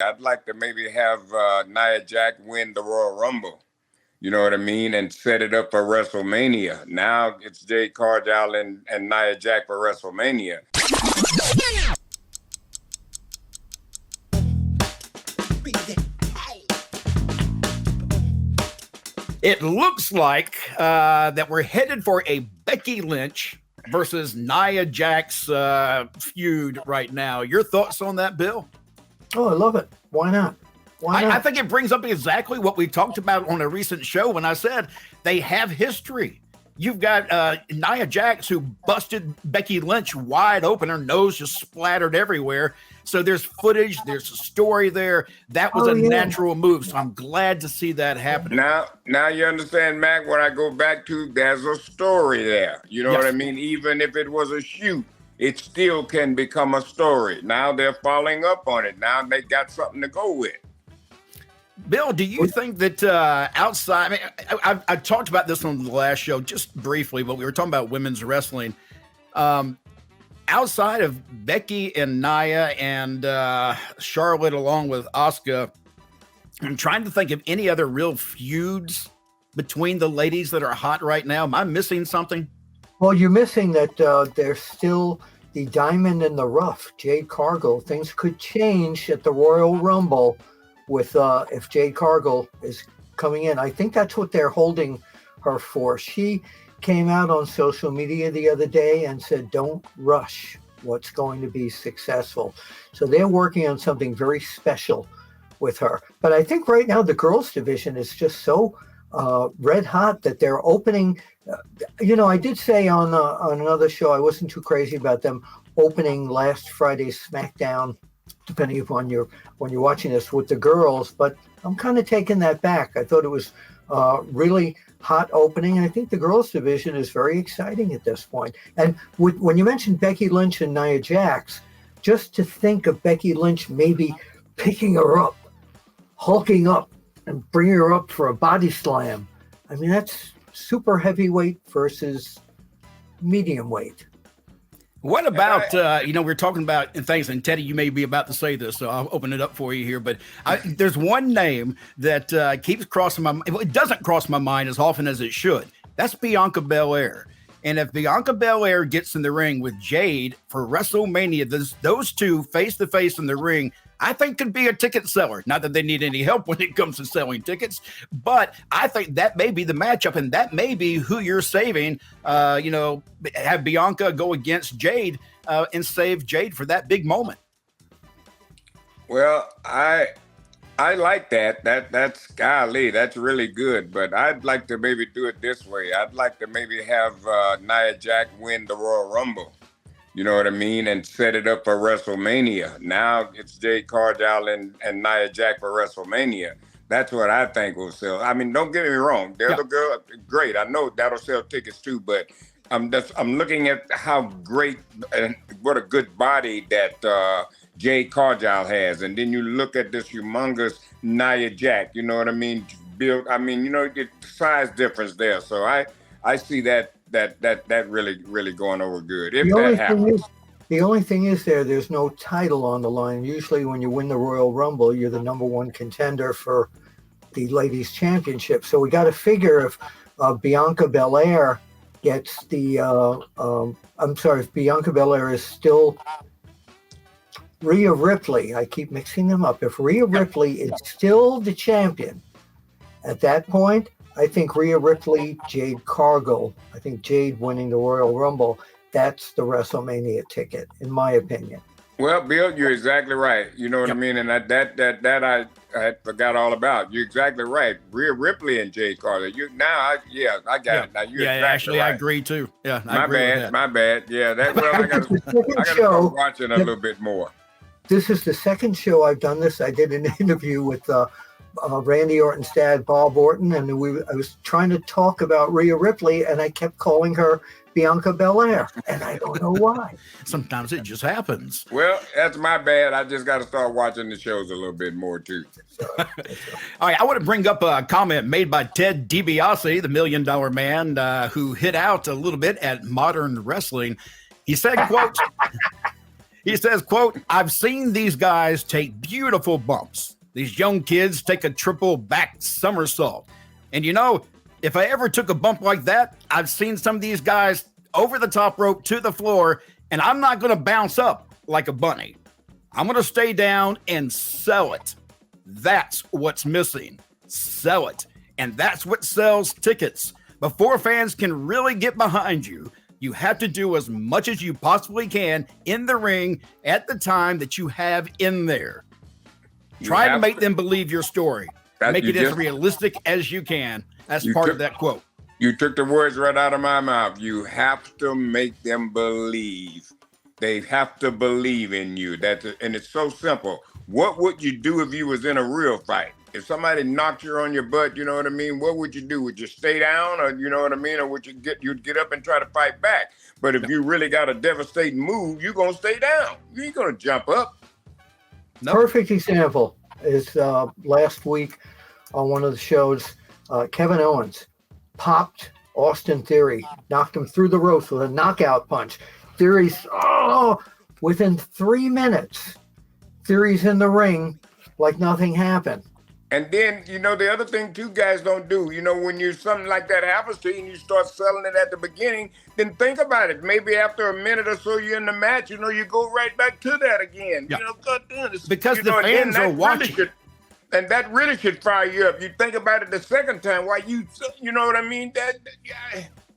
I'd like to maybe have Nia Jax win the Royal Rumble. You know what I mean? And set it up for WrestleMania. Now it's Jade Cargill and Nia Jax for WrestleMania. It looks like that we're headed for a Becky Lynch versus Nia Jax feud right now. Your thoughts on that, Bill? Oh, I love it. Why not? Why not? I think it brings up exactly what we talked about on a recent show when I said they have history. You've got Nia Jax, who busted Becky Lynch wide open. Her nose just splattered everywhere. So there's footage. There's a story there. That was a natural move. So I'm glad to see that happen. Now you understand, Mac, what I go back to, there's a story there. You know what I mean? Even if it was a shoot, it still can become a story. Now they're following up on it. Now they got something to go with. Bill, do you think that outside, I talked about this on the last show just briefly, but we were talking about women's wrestling. Outside of Becky and Nia and Charlotte along with Asuka, I'm trying to think of any other real feuds between the ladies that are hot right now. Am I missing something? Well, you're missing that there's still the diamond in the rough, Jade Cargill. Things could change at the Royal Rumble with if Jade Cargill is coming in. I think that's what they're holding her for. She came out on social media the other day and said, don't rush what's going to be successful. So they're working on something very special with her. But I think right now the girls division is just so red hot that they're opening. I did say on another show, I wasn't too crazy about them opening last Friday's SmackDown, depending upon when you're watching this, with the girls, but I'm kind of taking that back. I thought it was really hot opening, and I think the girls division is very exciting at this point. And when you mentioned Becky Lynch and Nia Jax, just to think of Becky Lynch maybe picking her up, hulking up, and bringing her up for a body slam. I mean, that's super heavyweight versus medium weight. What about, we're talking about things, and Teddy, you may be about to say this, so I'll open it up for you here, but there's one name that keeps crossing my mind. It doesn't cross my mind as often as it should. That's Bianca Belair. And if Bianca Belair gets in the ring with Jade for WrestleMania, those two face-to-face in the ring, I think could be a ticket seller. Not that they need any help when it comes to selling tickets, but I think that may be the matchup, and that may be who you're saving. Have Bianca go against Jade and save Jade for that big moment. Well, I like that. That's golly, that's really good. But I'd like to maybe do it this way. I'd like to maybe have Nia Jax win the Royal Rumble. You know what I mean? And set it up for WrestleMania. Now it's Jade Cargill and Nia Jax for WrestleMania. That's what I think will sell. I mean, don't get me wrong. The other girl, great. I know that'll sell tickets too, but I'm looking at how great and what a good body that Jade Cargill has. And then you look at this humongous Nia Jax, you know what I mean? The size difference there. So I see that really going over good if that happens. The only thing is there's no title on the line. Usually when you win the Royal Rumble, you're the number one contender for the ladies championship. So we got to figure if Bianca Belair gets if Bianca Belair is still Rhea Ripley. I keep mixing them up. If Rhea Ripley is still the champion at that point, I think Rhea Ripley, Jade Cargill. I think Jade winning the Royal Rumble, that's the WrestleMania ticket, in my opinion. Well, Bill, you're exactly right. You know what I mean? And that I forgot all about. You're exactly right. Rhea Ripley and Jade Cargill. I got it. Now you're exactly actually, right. I agree too. Yeah, my bad. Yeah, I got to start watching a little bit more. This is the second show I've done this. I did an interview with Randy Orton's dad, Bob Orton, and I was trying to talk about Rhea Ripley, and I kept calling her Bianca Belair, and I don't know why. Sometimes it just happens. Well, that's my bad. I just got to start watching the shows a little bit more, too. All right, I want to bring up a comment made by Ted DiBase, the $1 Million Man, who hit out a little bit at Modern Wrestling. He said, quote, He says, quote, I've seen these guys take beautiful bumps. These young kids take a triple back somersault. And you know, if I ever took a bump like that, I've seen some of these guys over the top rope to the floor, and I'm not going to bounce up like a bunny. I'm going to stay down and sell it. That's what's missing. Sell it. And that's what sells tickets. Before fans can really get behind you, you have to do as much as you possibly can in the ring at the time that you have in there. Try to make them believe your story. Make it as realistic as you can. That's part of that quote. You took the words right out of my mouth. You have to make them believe. They have to believe in you. And it's so simple. What would you do if you was in a real fight? If somebody knocked you on your butt, you know what I mean? What would you do? Would you stay down, or you know what I mean? Or would you'd get up and try to fight back? But if you really got a devastating move, you're gonna stay down. You ain't gonna jump up. Nope. Perfect example is last week on one of the shows, Kevin Owens popped Austin Theory, knocked him through the ropes with a knockout punch. Theory's within 3 minutes, Theory's in the ring like nothing happened. And then, you know, the other thing two guys don't do, you know, when something like that happens to you and you start selling it at the beginning, then think about it. Maybe after a minute or so you're in the match, you know, you go right back to that again. Yeah. You know, goddamn. Because the fans are watching. And that really should fire you up. You think about it the second time, why you know what I mean?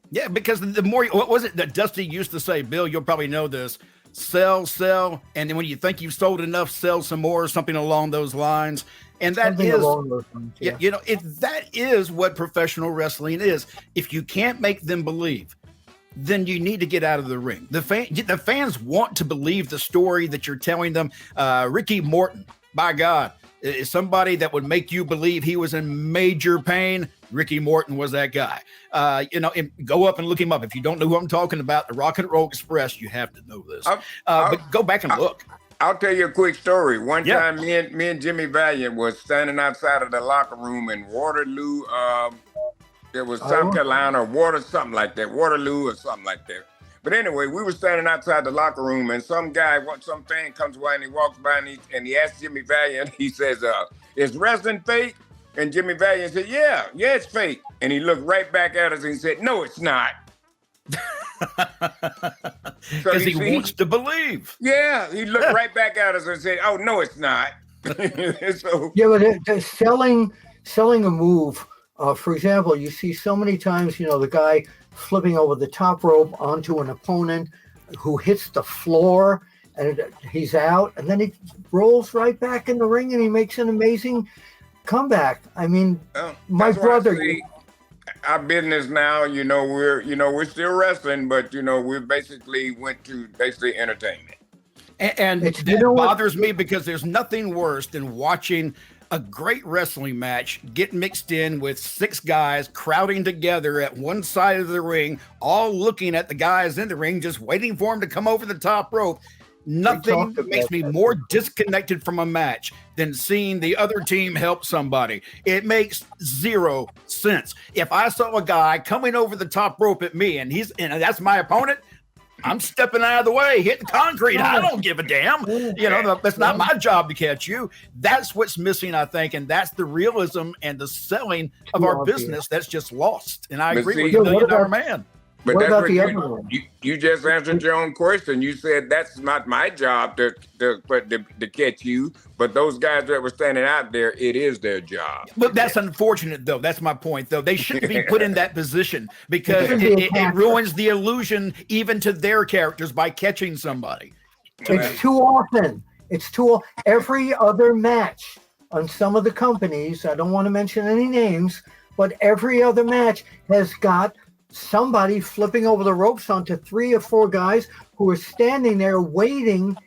Yeah, because the more, what was it that Dusty used to say, Bill, you'll probably know this, sell, and then when you think you've sold enough, sell some more, something along those lines. And that something is, along those lines, yeah. You know, that is what professional wrestling is. If you can't make them believe, then you need to get out of the ring. The fans want to believe the story that you're telling them. Ricky Morton, by God, is somebody that would make you believe he was in major pain. Ricky Morton was that guy. You know, and go up and look him up. If you don't know who I'm talking about, the Rock and Roll Express, you have to know this. But go back and look. I'll tell you a quick story. One time, me and Jimmy Valiant was standing outside of the locker room in Waterloo. It was South Carolina, something like that, Waterloo or something like that. But anyway, we were standing outside the locker room, and some fan comes by and he walks by and he asks Jimmy Valiant. He says, "Is wrestling fake?" And Jimmy Valiant said, "Yeah, it's fake." And he looked right back at us and he said, "No, it's not." Because he wants to believe. Yeah, he looked right back at us and said, "Oh, no, it's not." So, yeah, but selling a move, for example, you see so many times, you know, the guy flipping over the top rope onto an opponent who hits the floor and he's out, and then he rolls right back in the ring and he makes an amazing comeback. I mean, my brother. Our business now, you know, we're still wrestling, but you know, we basically went to entertainment. And it bothers me because there's nothing worse than watching a great wrestling match get mixed in with 6 guys crowding together at one side of the ring, all looking at the guys in the ring, just waiting for them to come over the top rope. Nothing makes me more disconnected from a match than seeing the other team help somebody. It makes 0 sense. If I saw a guy coming over the top rope at me and that's my opponent, I'm stepping out of the way, hitting concrete. I don't give a damn. You know, that's not my job to catch you. That's what's missing, I think, and that's the realism and the selling of our business that's just lost. And I agree with the $1 million man. But what that's about what the other one? You just answered your own question. You said that's not my job to catch you, but those guys that were standing out there, it is their job. But that's unfortunate, though. That's my point, though. They shouldn't be put in that position because it ruins the illusion even to their characters by catching somebody. It's too often. Every other match on some of the companies, I don't want to mention any names, but every other match has got somebody flipping over the ropes onto 3 or 4 guys who are standing there waiting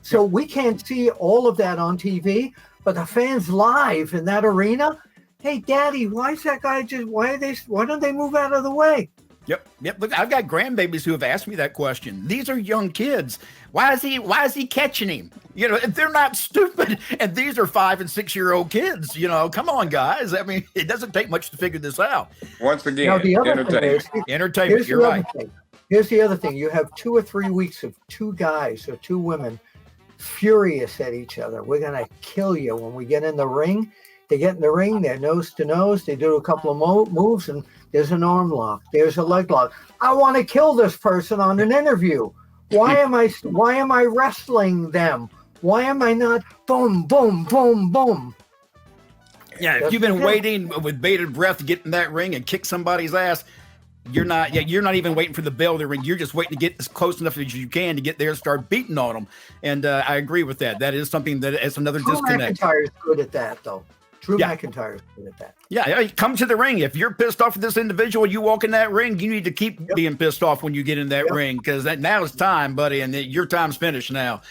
so we can't see all of that on TV, but the fans live in that arena. Hey, Daddy, why is that guy why don't they move out of the way? Yep. Look, I've got grandbabies who have asked me that question. These are young kids. Why is he catching him? You know, they're not stupid. And these are 5 and 6 year old kids. You know, come on, guys. I mean, it doesn't take much to figure this out. Once again, now, the other entertainment. Entertainment. You're right. Here's the other thing. You have 2 or 3 weeks of 2 guys or 2 women furious at each other. We're going to kill you. When we get in the ring, they get in the ring, they're nose to nose. They do a couple of moves, and there's an arm lock. There's a leg lock. I want to kill this person on an interview. Why am I wrestling them? Why am I not boom, boom, boom, boom? Yeah, if you've been waiting with bated breath to get in that ring and kick somebody's ass, you're not even waiting for the bell to ring. You're just waiting to get as close enough as you can to get there and start beating on them. And I agree with that. That is something that is another disconnect. McIntyre's good at that, though. McIntyre's good at that. Yeah, come to the ring. If you're pissed off at this individual, you walk in that ring, you need to keep being pissed off when you get in that ring, because now it's time, buddy, and your time's finished now.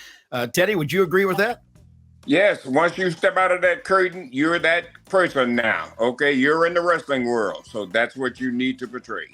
Teddy, would you agree with that? Yes, once you step out of that curtain, you're that person now. Okay, you're in the wrestling world, so that's what you need to portray.